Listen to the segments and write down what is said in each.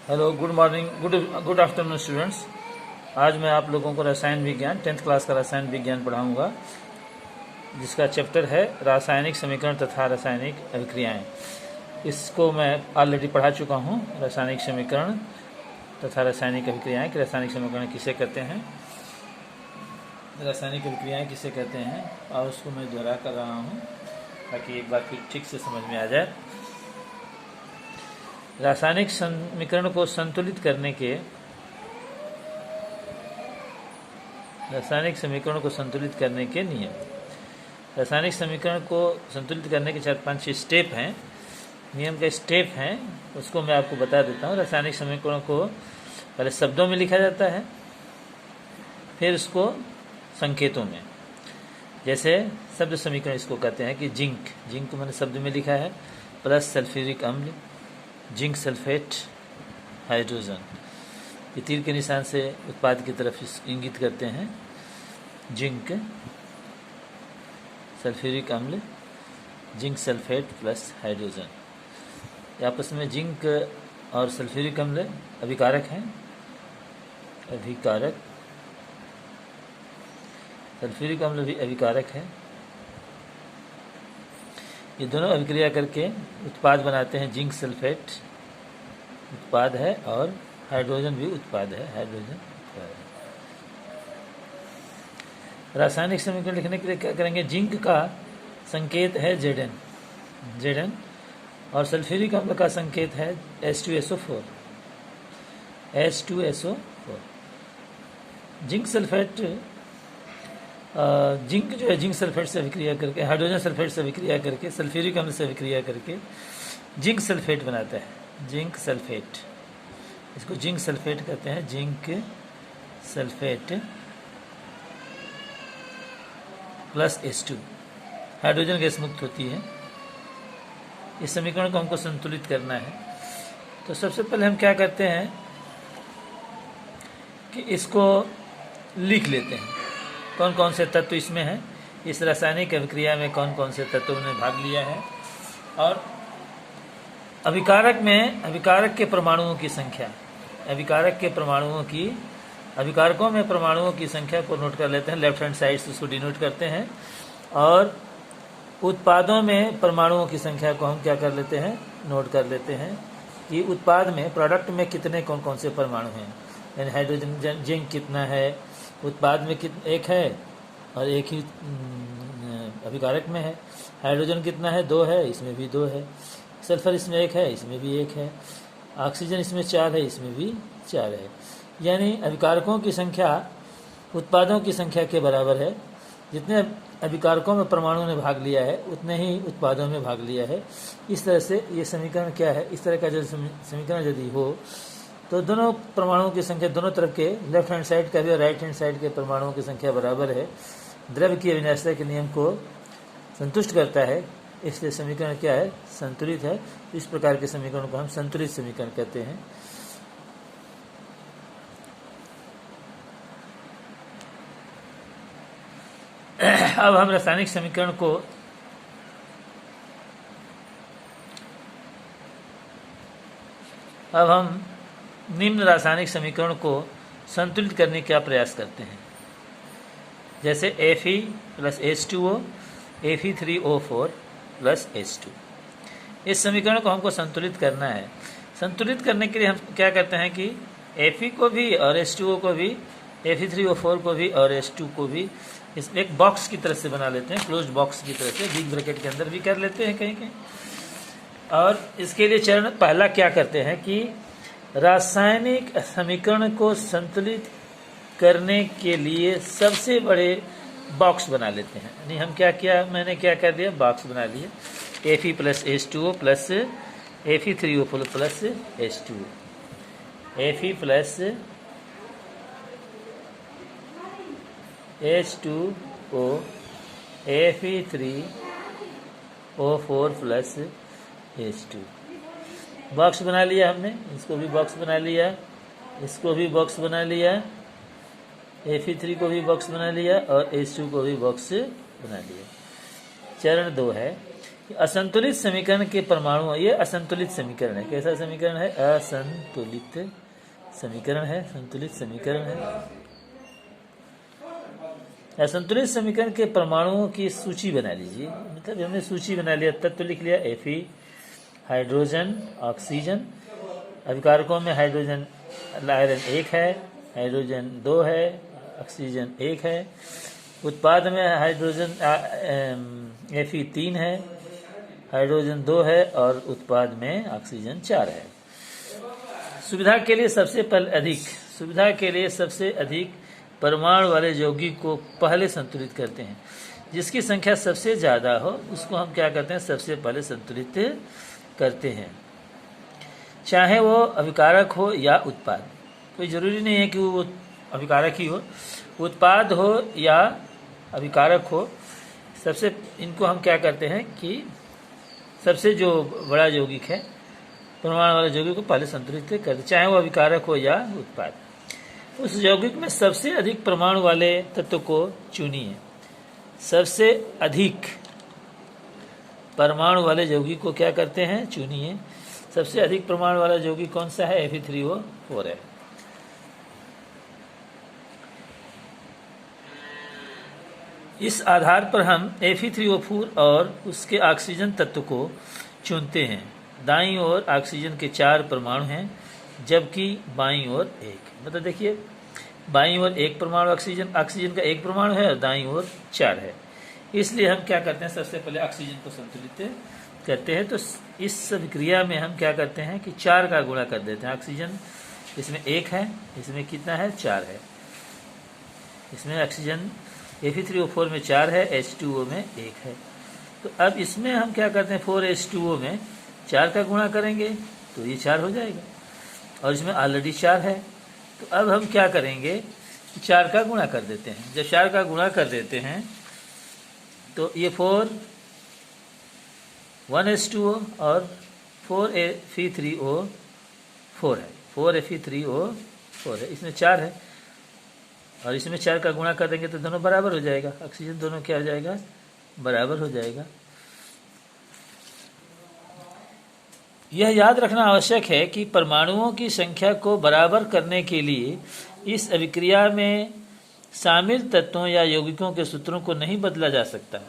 Hello, good morning, good afternoon students. आज मैं आप लोगों को रसायन विज्ञान 10th क्लास का रसायन विज्ञान पढ़ाऊंगा, जिसका चैप्टर है रासायनिक समीकरण तथा रासायनिक अभिक्रियाएं। इसको मैं ऑलरेडी पढ़ा चुका हूं, रासायनिक समीकरण तथा रासायनिक अभिक्रियाएं कि रासायनिक समीकरण किसे कहते हैं, रासायनिक अभिक्रियाएं किसे कहते हैं, और उसको मैं दोहरा कर रहा हूँ ताकि एक बार फिर ठीक से समझ में आ जाए। रासायनिक समीकरण को संतुलित करने के नियम। रासायनिक समीकरण को संतुलित करने के 4-5 स्टेप हैं, नियम के स्टेप हैं, उसको मैं आपको बता देता हूँ। रासायनिक समीकरण को पहले शब्दों में लिखा जाता है, फिर उसको संकेतों में। जैसे शब्द समीकरण इसको कहते हैं कि जिंक मैंने शब्द में लिखा है, प्लस सल्फ्यूरिक अम्ल, जिंक सल्फेट, हाइड्रोजन। ये तीर के निशान से उत्पाद की तरफ इंगित करते हैं। जिंक, सल्फ्यूरिक अम्ल, जिंक सल्फेट प्लस हाइड्रोजन। आपस में जिंक और सल्फ्यूरिक अम्ल अभिकारक हैं, सल्फ्यूरिक अम्ल भी अभिकारक है। ये दोनों अभिक्रिया करके उत्पाद बनाते हैं। जिंक सल्फेट उत्पाद है और हाइड्रोजन भी उत्पाद है, रासायनिक समीकरण लिखने के लिए क्या करेंगे? जिंक का संकेत है Zn और सल्फ्यूरिक अम्ल का संकेत है H2SO4। जिंक सल्फेट जिंक जो है जिंक सल्फेट से अभिक्रिया करके, हाइड्रोजन सल्फेट से अभिक्रिया करके, सल्फ्यूरिक अम्ल से अभिक्रिया करके जिंक सल्फेट बनाता है। जिंक सल्फेट, इसको जिंक सल्फेट कहते हैं। Zinc sulphate plus H2, hydrogen gas मुक्त होती है। इस समीकरण को हमको संतुलित करना है, तो सबसे पहले हम क्या करते हैं कि इसको लिख लेते हैं, कौन कौन से तत्व इसमें हैं, इस रासायनिक अभिक्रिया में कौन कौन से तत्वों ने भाग लिया है, और अभिकारक के परमाणुओं की संख्या, अभिकारकों में परमाणुओं की संख्या को नोट कर लेते हैं। लेफ्ट हैंड साइड से उसको डिनोट करते हैं, और उत्पादों में परमाणुओं की संख्या को हम क्या कर लेते हैं? नोट कर लेते हैं कि उत्पाद में, प्रोडक्ट में कितने कौन कौन से परमाणु हैं। यानी हाइड्रोजन, जिंक कितना है उत्पाद में, एक है और एक ही अभिकारक में है। हाइड्रोजन कितना है? 2 है, इसमें भी 2 है। सल्फर इसमें 1 है, इसमें भी 1 है। ऑक्सीजन इसमें 4 है, इसमें भी 4 है। यानी अभिकारकों की संख्या उत्पादों की संख्या के बराबर है। जितने अभिकारकों में परमाणु ने भाग लिया है उतने ही उत्पादों में भाग लिया है। इस तरह से ये समीकरण क्या है? इस तरह का जो समीकरण यदि हो तो दोनों परमाणुओं की संख्या, दोनों तरफ के, लेफ्ट हैंड साइड का भी और राइट हैंड साइड के परमाणुओं की संख्या बराबर है, द्रव्य की अविनाशिता के नियम को संतुष्ट करता है। इसलिए समीकरण क्या है? संतुलित है। इस प्रकार के समीकरण को हम संतुलित समीकरण कहते हैं। अब हम रासायनिक समीकरण को निम्न रासायनिक समीकरण को संतुलित करने का प्रयास करते हैं। जैसे Fe plus H2O, Fe3O4 plus H2। इस समीकरण को हमको संतुलित करना है। संतुलित करने के लिए हम क्या करते हैं कि Fe को भी और H2O को भी, Fe3O4 को भी और H2 को भी इसमें एक बॉक्स की तरह से बना लेते हैं, क्लोज बॉक्स की तरह से, बिग ब्रैकेट के अंदर भी कर लेते हैं कहीं कहीं। और इसके लिए चरण पहला क्या करते हैं कि रासायनिक समीकरण को संतुलित करने के लिए सबसे बड़े बॉक्स बना लेते हैं। यानी हम मैंने क्या कर दिया? बॉक्स बना लिए। Fe plus H2O plus Fe3O4 plus H2O, Fe plus H2O, Fe3O4 plus H2। Box बना लिया हमने, इसको भी बॉक्स बना लिया, इसको भी बॉक्स बना लिया, Fe3 को भी बॉक्स बना लिया और H2 को भी बॉक्स बना लिया। चरण 2 है असंतुलित समीकरण के परमाणु, ये असंतुलित समीकरण है। कैसा समीकरण है? असंतुलित समीकरण है, संतुलित समीकरण है। असंतुलित समीकरण के परमाणुओं की सूची बना लीजिए। मतलब हमने सूची बना लिया, तत्व लिख लिया, Fe हाइड्रोजन ऑक्सीजन, अभिकारकों में हाइड्रोजन आयरन 1 है, हाइड्रोजन 2 है, ऑक्सीजन 1 है। उत्पाद में हाइड्रोजन Fe 3 है, हाइड्रोजन 2 है और उत्पाद में ऑक्सीजन 4 है। सुविधा के लिए सबसे अधिक परमाणु वाले यौगिक को पहले संतुलित करते हैं। जिसकी संख्या सबसे ज़्यादा हो उसको हम क्या करते हैं? सबसे पहले संतुलित करते हैं, चाहे वो अभिकारक हो या उत्पाद। कोई ज़रूरी नहीं है कि वो अभिकारक ही हो, उत्पाद हो या अभिकारक हो। सबसे इनको हम क्या करते हैं कि सबसे जो बड़ा यौगिक है, परमाणु वाले यौगिक को पहले संतुलित करते, चाहे वो अभिकारक हो या उत्पाद। उस यौगिक में सबसे अधिक परमाणु वाले तत्व को चुनिए। सबसे अधिक परमाणु वाले यौगिक को क्या करते हैं? चुनिए। सबसे अधिक परमाणु वाला यौगिक कौन सा है? Fe3O4 है। इस आधार पर हम Fe3O4 और उसके ऑक्सीजन तत्व को चुनते हैं। दाईं ओर ऑक्सीजन के 4 परमाणु हैं, जबकि बाईं ओर 1। मतलब देखिए, बाईं ओर 1 परमाणु ऑक्सीजन का 1 परमाणु है और दाईं ओर 4 है। इसलिए हम क्या करते हैं? सबसे पहले ऑक्सीजन को संतुलित करते हैं। तो इस अभिक्रिया में हम क्या करते हैं कि 4 का गुणा कर देते हैं। ऑक्सीजन इसमें 1 है, इसमें कितना है? 4 है। इसमें ऑक्सीजन Fe3O4 में 4 है, H2O में 1 है। तो अब इसमें हम क्या करते हैं? 4H2O में 4 का गुणा करेंगे तो ये 4 हो जाएगा, और इसमें ऑलरेडी 4 है। तो अब हम क्या करेंगे? 4 का गुणा कर देते हैं। जब 4 का गुणा कर देते हैं तो ये 1H2O और 4Fe3O4 है, 4Fe3O4 है। इसमें 4 है और इसमें 4 का गुणा कर देंगे तो दोनों बराबर हो जाएगा। ऑक्सीजन दोनों क्या हो जाएगा? बराबर हो जाएगा। यह याद रखना आवश्यक है कि परमाणुओं की संख्या को बराबर करने के लिए इस अभिक्रिया में शामिल तत्वों या यौगिकों के सूत्रों को नहीं बदला जा सकता।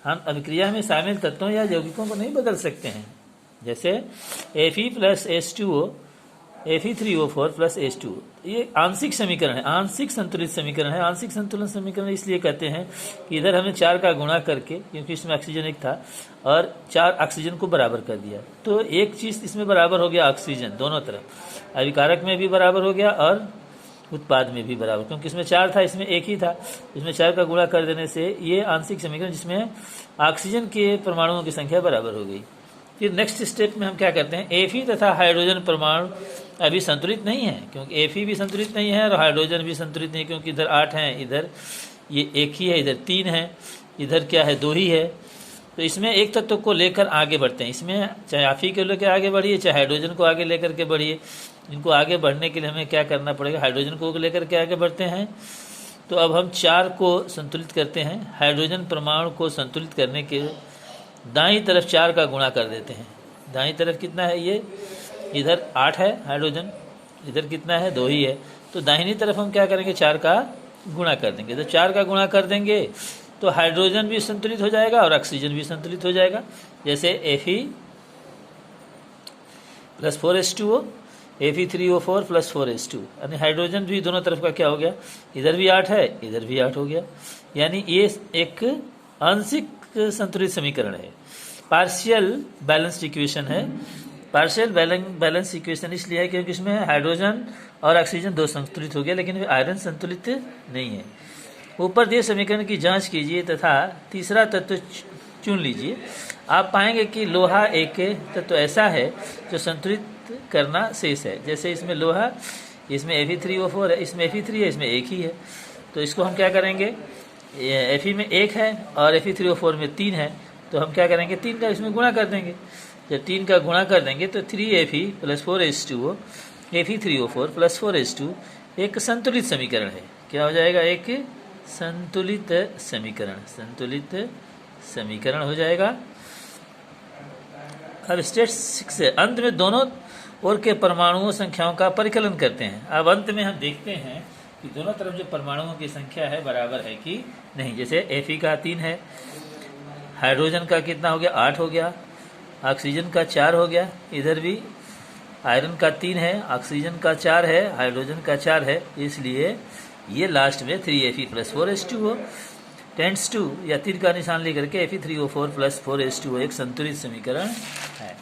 हम अभिक्रिया में शामिल तत्वों या यौगिकों को नहीं बदल सकते हैं। जैसे Fe plus H2O, Fe3O4 plus H2O, ये आंशिक समीकरण है, आंशिक संतुलित समीकरण है। आंशिक संतुलन समीकरण इसलिए कहते हैं कि इधर हमने 4 का गुणा करके, क्योंकि इसमें ऑक्सीजन 1 था, और 4 ऑक्सीजन को बराबर कर दिया, तो एक चीज़ इसमें बराबर हो गया, ऑक्सीजन दोनों तरफ, अभिकारक में भी बराबर हो गया और उत्पाद में भी बराबर, क्योंकि इसमें 4 था, इसमें 1 ही था। इसमें 4 का गुणा कर देने से ये आंशिक समीकरण, जिसमें ऑक्सीजन के परमाणुओं की संख्या बराबर हो गई। फिर नेक्स्ट स्टेप में हम क्या करते हैं? Fe तथा हाइड्रोजन परमाणु अभी संतुलित नहीं है, क्योंकि Fe भी संतुलित नहीं है और हाइड्रोजन भी संतुलित नहीं है, क्योंकि इधर 8 हैं, इधर ये 1 ही है, इधर 3 है, इधर क्या है? 2 ही है। तो इसमें एक तत्व को लेकर आगे बढ़ते हैं। इसमें चाहे Fe को लेकर आगे बढ़िए, चाहे हाइड्रोजन को आगे लेकर के बढ़िए। इनको आगे बढ़ने के लिए हमें क्या करना पड़ेगा? हाइड्रोजन को लेकर के आगे बढ़ते हैं। तो अब हम 4 को संतुलित करते हैं। हाइड्रोजन परमाणु को संतुलित करने के दाईं तरफ 4 का गुणा कर देते हैं। दाईं तरफ कितना है? ये इधर 8 है हाइड्रोजन, इधर कितना है? 2 ही है। तो दाहिनी तरफ हम क्या करेंगे? 4 का गुणा कर देंगे। तो 4 का गुणा कर देंगे तो हाइड्रोजन भी संतुलित हो जाएगा और ऑक्सीजन भी संतुलित हो जाएगा। जैसे Fe plus 4H2O, Fe3O4 plus 4H2, यानी हाइड्रोजन भी दोनों तरफ का क्या हो गया? इधर भी 8 है, इधर भी 8 हो गया। यानी ये एक आंशिक संतुलित समीकरण है, पार्शियल बैलेंस्ड इक्वेशन है। पार्शियल बैलेंस इक्वेशन इसलिए है क्योंकि इसमें हाइड्रोजन और ऑक्सीजन 2 संतुलित हो गया, लेकिन आयरन संतुलित नहीं है। ऊपर दिए समीकरण की जांच कीजिए तथा तीसरा तत्व चुन लीजिए। आप पाएंगे कि लोहा एक तत्व ऐसा है जो संतुलित करना शेष है। जैसे इसमें लोहा, इसमें Fe3O4 है, इसमें Fe3 है, इसमें 1 ही है। तो इसको हम क्या करेंगे? Fe में 1 है और Fe3O4 में 3 है, तो हम क्या करेंगे? 3 का इसमें गुणा कर देंगे। जब 3 का गुणा कर देंगे तो 3Fe plus 4H2O, Fe3O4 plus 4H2 एक संतुलित समीकरण है। क्या हो जाएगा? एक संतुलित समीकरण हो जाएगा। अब स्टेट 6 है, अंत में दोनों ओर के परमाणुओं संख्याओं का परिकलन करते हैं। अब अंत में हम देखते हैं कि दोनों तरफ जो परमाणुओं की संख्या है बराबर है कि नहीं। जैसे Fe का 3 है, हाइड्रोजन का कितना हो गया, 8 हो गया, ऑक्सीजन का 4 हो गया, इधर भी आयरन का 3 है, ऑक्सीजन का 4 है, हाइड्रोजन का 4 है, इसलिए ये लास्ट में 3Fe + 4H2 हो। टेंड्स टू या तीर का निशान लेकर के Fe3O4 + 4H2O एक संतुलित समीकरण है।